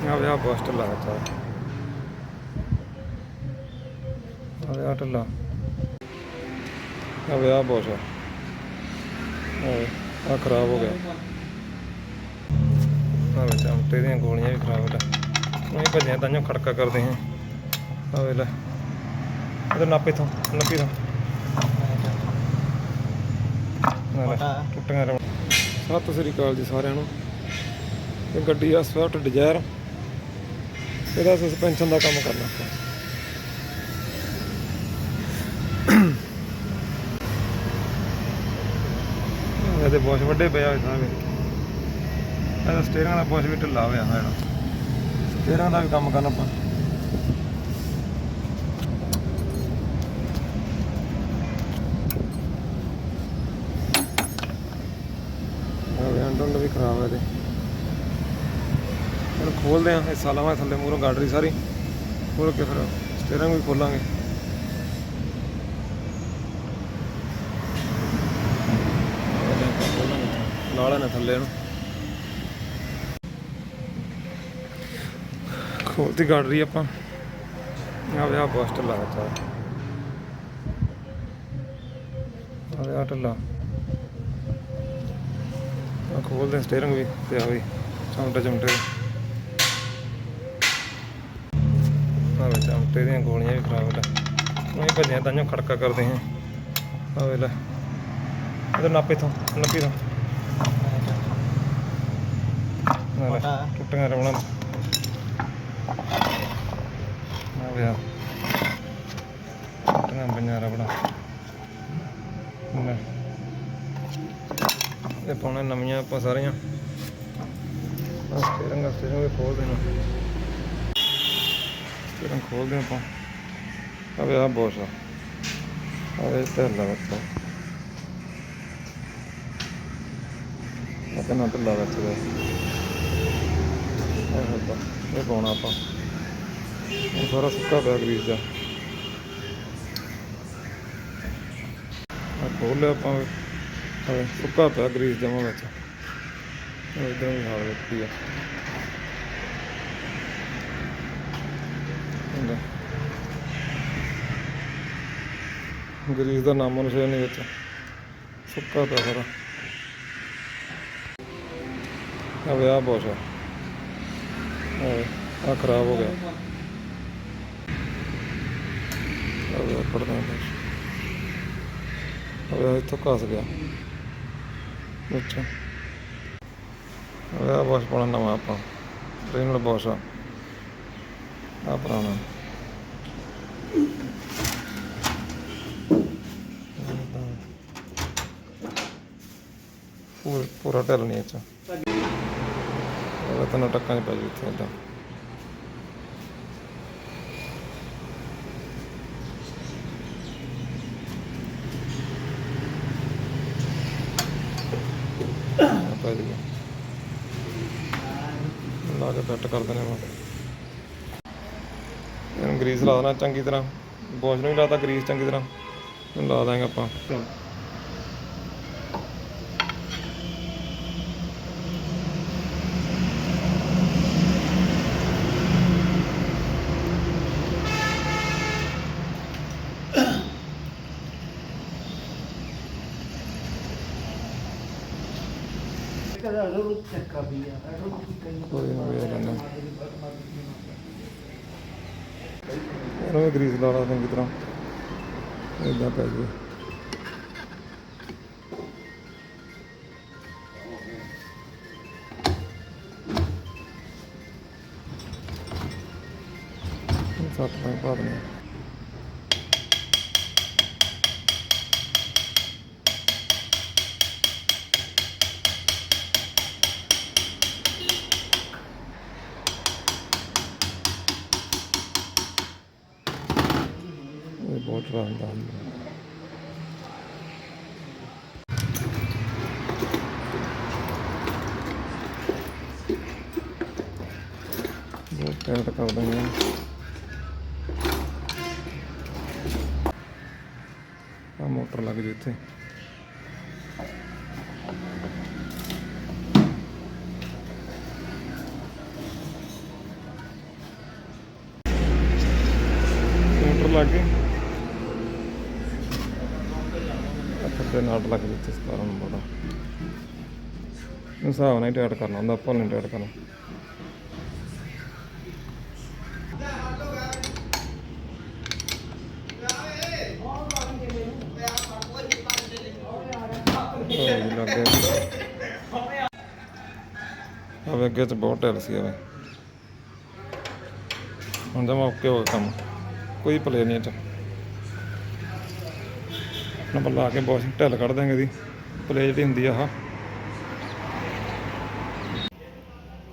ਆ ਬਸ ਢਿੱਲਾ ਬੱਚਾ ਆ ਢਿੱਲਾ ਆ ਬੋਸ਼ ਆ ਖਰਾਬ ਹੋ ਗਿਆ ਆ ਵੇ ਚਮਟੇ ਦੀਆਂ ਗੋਲੀਆਂ ਵੀ ਖਰਾਬ ਲੈ ਉਹੀ ਭੱਜਿਆ ਤਾਂ ਖੜਕਾ ਕਰਦੇ ਹਾਂ ਆ ਵੇ ਲੈ ਇਹਦੇ ਨੱਪ ਇੱਥੋਂ ਨੱਪੀ ਤੋਂ ਟੁੱਟੀਆਂ ਰੌਣ। ਸਤਿ ਸ੍ਰੀ ਅਕਾਲ ਜੀ ਸਾਰਿਆਂ ਨੂੰ। ਇਹ ਗੱਡੀ ਆ ਸਵਿਫਟ ਡਿਜ਼ਾਇਰ, ਇਹਦਾ ਸਸਪੈਂਸ਼ਨ ਦਾ ਕੰਮ ਕਰਨਾ ਆਪਾਂ। ਇਹਦੇ ਬੁਸ਼ ਵੱਡੇ ਪਿਆ ਹੋਏ ਸਾਰੇ, ਇਹਦਾ ਸਟੀਅਰਿੰਗ ਦਾ ਬੁਸ਼ ਵੀ ਢਿੱਲਾ ਹੋਇਆ ਹੋਇਆ, ਸਟੀਅਰਿੰਗ ਦਾ ਵੀ ਕੰਮ ਕਰਨਾ ਆਪਾਂ। ਹੈਂਡਲ ਵੀ ਖਰਾਬ ਹੈ ਇਹਦੇ। ਇਹਨੂੰ ਖੋਲਦੇ ਹਾਂ, ਹਿੱਸਾ ਲਾਵਾਂ ਥੱਲੇ ਮੂਹਰੋਂ ਗਾਡਰੀ ਸਾਰੀ ਖੋਲ ਕੇ ਫਿਰ ਸਟੀਅਰਿੰਗ ਵੀ ਖੋਲਾਂਗੇ। ਲਾ ਲੈਣਾ ਥੱਲੇ ਨੂੰ, ਖੋਲਤੀ ਗਾਡਰੀ ਆਪਾਂ। ਆ ਬਸ ਢਿੱਲਾ ਬੱਚਾ ਆ ਢਿੱਲਾ ਖੋਲਦੇ ਸਟੀਅਰਿੰਗ ਵੀ ਤੇ ਆ ਵੀ ਚਮਟੇ ਆ ਵੇ ਚਮਟੇ ਦੀਆਂ ਗੋਲੀਆਂ ਵੀ ਖਰਾਬ ਲੈ ਉਹੀ ਭੱਜਿਆ ਤਾਂ ਖੜਕਾ ਕਰਦੇ ਹਾਂ ਆ ਵੇ ਲੈ ਇਹਦੇ ਨੱਪ ਇੱਥੋਂ ਨੱਪੀ ਤੋਂ ਟੁੱਟੀਆਂ ਰੌਣਾਂ ਆ ਵੇ ਟੁੱਟੀਆਂ ਪਈਆਂ ਰਬੜਾਂ ਇਹ ਪਾਉਣਾ ਨਵੀਆਂ ਆਪਾਂ ਸਾਰੀਆਂ। ਸਟੀਅਰਿੰਗ ਵੀ ਖੋਲ ਦੇਣਾ, ਸਟੀਅਰਿੰਗ ਖੋਲਦੇ ਆਪਾਂ। ਆ ਆ ਬੋਸ਼ ਆ ਢਿੱਲਾ ਬੱਚਾ ਨਾ ਢਿੱਲਾ ਬੱਚਾ ਇਹ ਪਾਉਣਾ ਆਪਾਂ। ਇਹ ਸਾਰਾ ਸੁੱਕਾ ਪਿਆ ਗਰੀਸ ਦਾ, ਖੋਲ ਲਿਆ ਆਪਾਂ। ਸੁੱਕਾ ਪਿਆ ਗਰੀਸ ਜਮਾ ਵਿੱਚ, ਇੱਧਰੋਂ ਵੀ ਹਾਲ ਵੇਖੀ ਆ। ਗਰੀਸ ਦਾ ਨਾਮੋ ਨਿਸ਼ਾਨ ਨਹੀਂ ਵਿੱਚ, ਸੁੱਕਾ ਪਿਆ ਸਾਰਾ। ਆ ਬੋਸ਼ ਆ ਖਰਾਬ ਹੋ ਗਿਆ ਪੜਦਾ ਇੱਥੋਂ ਘਸ ਗਿਆ। ਅੱਛਾ ਆ ਬਸ ਪਾਉਣਾ ਨਵਾਂ ਆਪਾਂ, ਟ੍ਰੇਨਰ ਬੋਸ਼ ਆ ਪੁਰਾਣਾ। ਪੂਰਾ ਢਿੱਲ ਨਹੀਂ ਅੱਛਾ, ਤੈਨੂੰ ਟੱਕਾਂ 'ਚ ਪੈ ਜੂ ਇੱਥੇ ਇੱਦਾਂ। ਲਾ ਕੇ ਫਿੱਟ ਕਰ ਦੇਣੇ ਵਾ। ਇਹਨੂੰ ਗਰੀਸ ਲਾ ਦੇਣਾ ਚੰਗੀ ਤਰ੍ਹਾਂ, ਬੋਸ਼ ਨੂੰ ਵੀ ਲਾਤਾ ਗਰੀਸ ਚੰਗੀ ਤਰ੍ਹਾਂ, ਇਹਨੂੰ ਲਾ ਦਾਂਗੇ ਆਪਾਂ। ਇਹਨੂੰ ਵੀ ਗਰੀਸ ਲਾ ਲਾ ਚੰਗੀ ਤਰ੍ਹਾਂ, ਇੱਦਾਂ ਪੈ ਜਾਵੇ। ਸੱਤ ਪਾ ਦੇਣੇ। ਬਹੁਤ ਰਹਿੰਦਾ ਬਹੁਤ ਟਾਈਟ ਕਰ ਦਿੰਦੇ ਹਾਂ। ਆ ਮੋਟਰ ਲੱਗ ਜੂ ਇੱਥੇ। ਲੱਗ ਗਏ ਥੱਲੇ ਨਾਟ ਲੱਗ ਗਈ ਇੱਥੇ 17 ਨੰਬਰ ਦਾ ਹਿਸਾਬ ਨਾਲ ਹੀ ਟਾਈਟ ਕਰਨਾ ਹੁੰਦਾ ਆਪਾਂ ਨਹੀਂ ਟਾਈਟ ਕਰਨਾ अब अगे तो बहुत टाइल सी हम जमा ओके हो गया काम कोई भले नहीं नंबर ला के बहुत ढिल कढ़ देंगे दी भले जी होंगी आह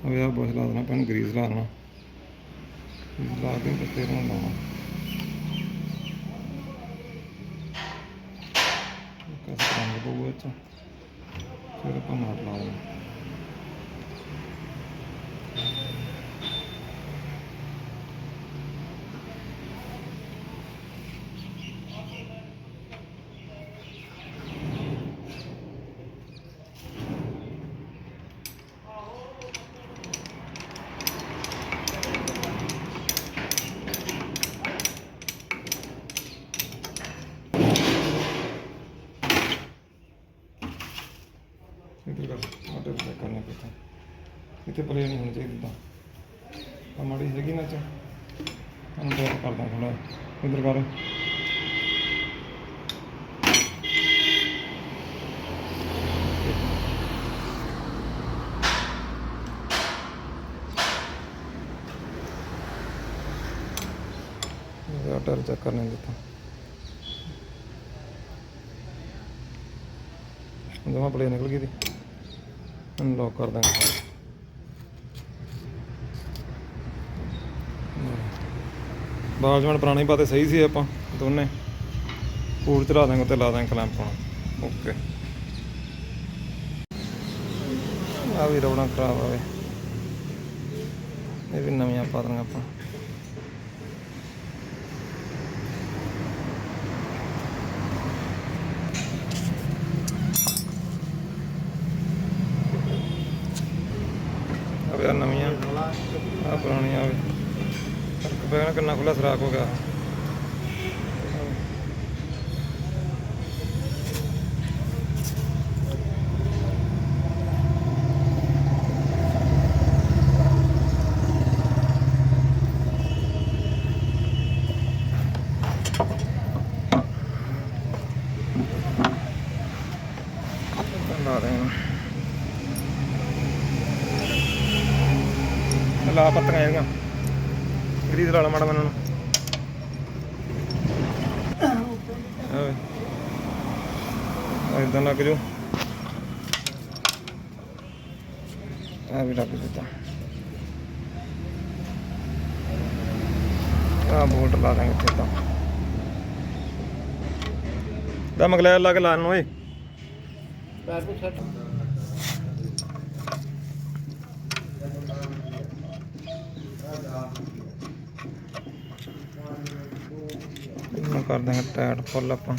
बहुत ला देना भैन ग्रीस ला देना ला के फिर लाना रंग पऊगा फिर आप नाट ला देना करना पड़ता इतने प्ले नहीं होनी चाहिए इदा माड़ी हैगी ना हम ड्राइव करदा थोड़ा इधर कर डर चेक करने देता जमा प्ले निकल गई थी अनलॉक कर देंगे बाजमान पुरानी बातें सही सी आप दोनों पूर चढ़ा देंगे तो ला देंगे क्लैंप ओके आ भी रबड़ा खराब आए ये भी नवी पा देंगे आप यार नवियाँ आ पुरानियाँ फर्क पैना कितना खुला सराख हो गया ला देंगे ला पत्तियां आएगा ग्रीस ला ला माड़ा मैनू इदा लग जो भी लग जाता बोल्ट ला देंगे इतना मगलैर ला के लान ओए कर देंगे टाइट फुल आप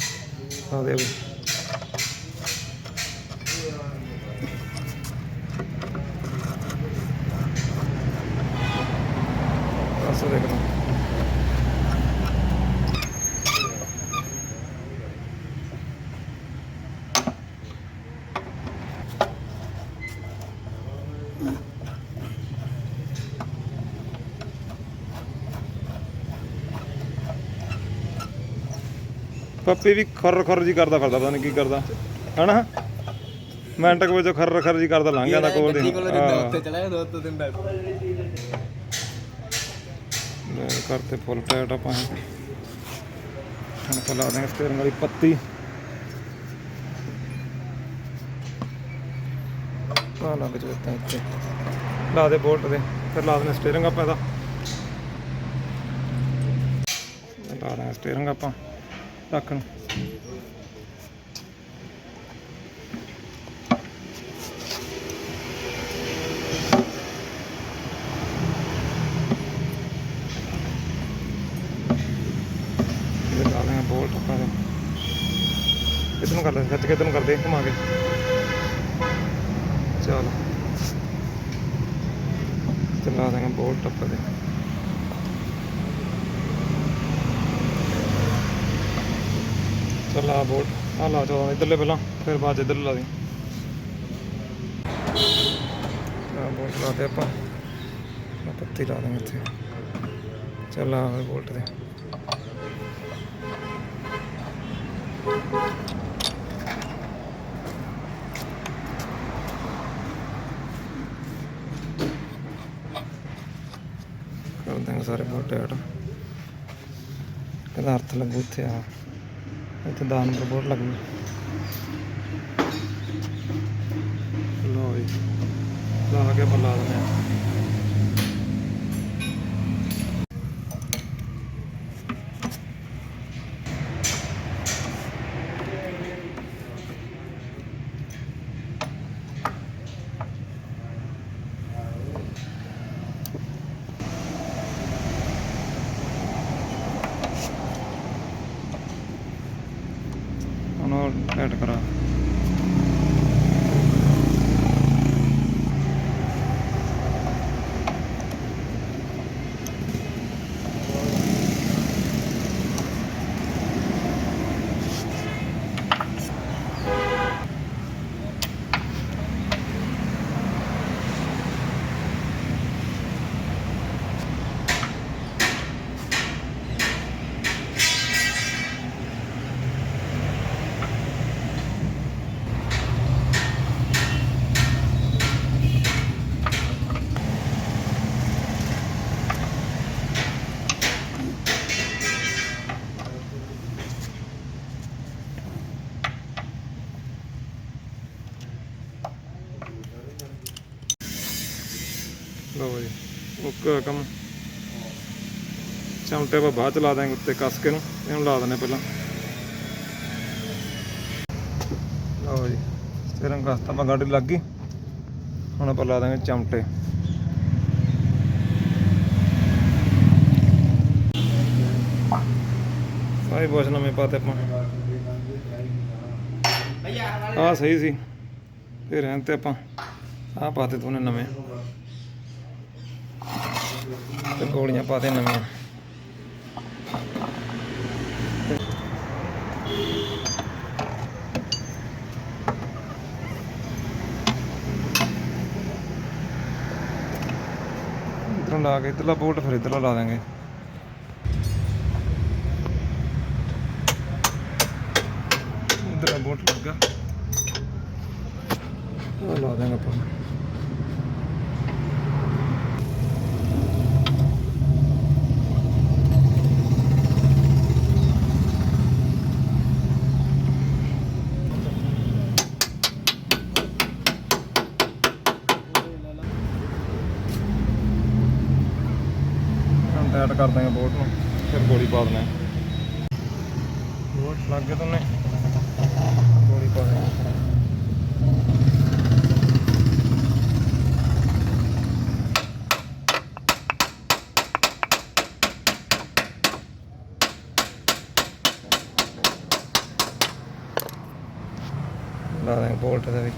बस देख लो पप्पी भी खर खर जी करता फिरदा पता नहीं की करता है ना मिनट के खर खर जी करता लंघ जाता कोल करते फुल टाइट आप ला देंगे स्टीयरिंग वाली पत्ती लग जाता इतने ला दे बोल्ट दे फिर ला दें स्टीयरिंग आप ला देंगे स्टीयरिंग आप रख बोल्ट कितनों कर खच के तेन कर दे घुमा के चलो चला देंगे बोल्ट टप्पा दे ਚੱਲ ਆ ਬੋਲਟ ਆ ਲਾ ਚੋ ਇੱਧਰਲੇ ਪਹਿਲਾਂ, ਫਿਰ ਬਾਅਦ 'ਚ ਇੱਧਰਲੇ ਲਾ ਦੀ। ਆ ਬੋਲਟ ਲਾ ਦੇ ਆਪਾਂ, ਆਹ ਪੱਤੀ ਲਾ ਦਾਂਗੇ ਇੱਥੇ। ਚੱਲ ਆ ਬੋਲਟ ਦੇ ਕਰ ਦਾਂਗੇ ਸਾਰੇ ਬੋਲਟ ਐਡ। ਇਹਦਾ ਅਰਥ ਲੱਗੂ ਇੱਥੇ, ਆ ਇੱਥੇ 10 ਨੰਬਰ ਬੋਰਡ ਲੱਗੂ। ਲਓ ਜੀ ਲਾ ਕੇ ਆਪਾਂ ਲਾ ਦਿੰਦੇ ਹਾਂ। ਹੁਣ ਐਡ ਕਰਾ ਲਓ ਜੀ ਓਕੇ ਕੰਮ। ਚਮਟੇ ਆਪਾਂ ਬਾਅਦ ਚ ਲਾ ਦਾਂਗੇ ਉੱਤੇ ਕੱਸ ਕੇ ਨੂੰ, ਇਹਨੂੰ ਲਾ ਦਿੰਦੇ ਪਹਿਲਾਂ। ਲਓ ਜੀ ਸਟੀਅਰਿੰਗ ਕੱਸਤਾ ਆਪਾਂ, ਗਾਡੀ ਲੱਗ ਗਈ। ਹੁਣ ਆਪਾਂ ਲਾ ਦਾਂਗੇ ਚਮਟੇ। ਸਾਰੇ ਬੁਸ਼ ਨਵੇਂ ਪਾਤੇ ਆਪਾਂ, ਆਹ ਸਹੀ ਸੀ ਇਹ ਰਹਿਣ ਤੇ ਆਪਾਂ ਆਹ ਪਾਤੇ ਦੋਨੇ ਨਵੇਂ, ਤੇ ਗੋਲੀਆਂ ਪਾਤੇ ਨਵੀਆਂ। ਇੱਧਰੋਂ ਲਾ ਕੇ ਇੱਧਰਲਾ ਬੋਲਟ ਫਿਰ ਇੱਧਰਲਾ ਲਾ ਦਾਂਗੇ। ਇੱਧਰਲਾ ਬੋਲਟ ਲੱਗਾ, ਉਹ ਲਾ ਦਾਂਗੇ ਆਪਾਂ। ਟਾਈਟ ਕਰ ਦਾਂਗੇ ਬੋਲਟ ਨੂੰ, ਫਿਰ ਗੋਲੀ ਪਾ ਦੇਣਾ। ਬੋਲਟ ਲੱਗ ਗਏ ਤੁਨੇ, ਗੋਲੀ ਪਾ ਦੇ। ਲਾ ਦਾਂਗੇ ਬੋਲਟ ਦਾ ਵੀ।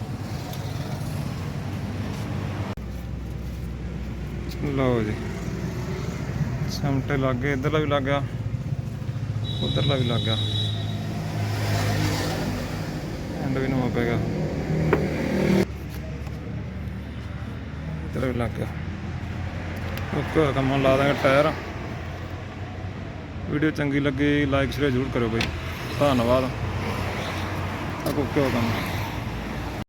ਲਓ ਜੀ ਚਮਟੇ ਲੱਗ ਗਏ, ਇੱਧਰਲਾ ਵੀ ਲੱਗ ਗਿਆ, ਉੱਧਰਲਾ ਵੀ ਲੱਗ ਗਿਆ, ਐਂਡ ਵੀ ਨਵਾਂ ਪੈ ਗਿਆ, ਇੱਧਰ ਵੀ ਲੱਗ ਗਿਆ। ਓਕੇ ਕੰਮ। ਲਾ ਦਾਂਗੇ ਟਾਇਰ। ਵੀਡੀਓ ਚੰਗੀ ਲੱਗੀ ਲਾਈਕ ਸ਼ੇਅਰ ਜ਼ਰੂਰ ਕਰਿਓ ਬਾਈ, ਧੰਨਵਾਦ। ਓਕੇ ਕੰਮ।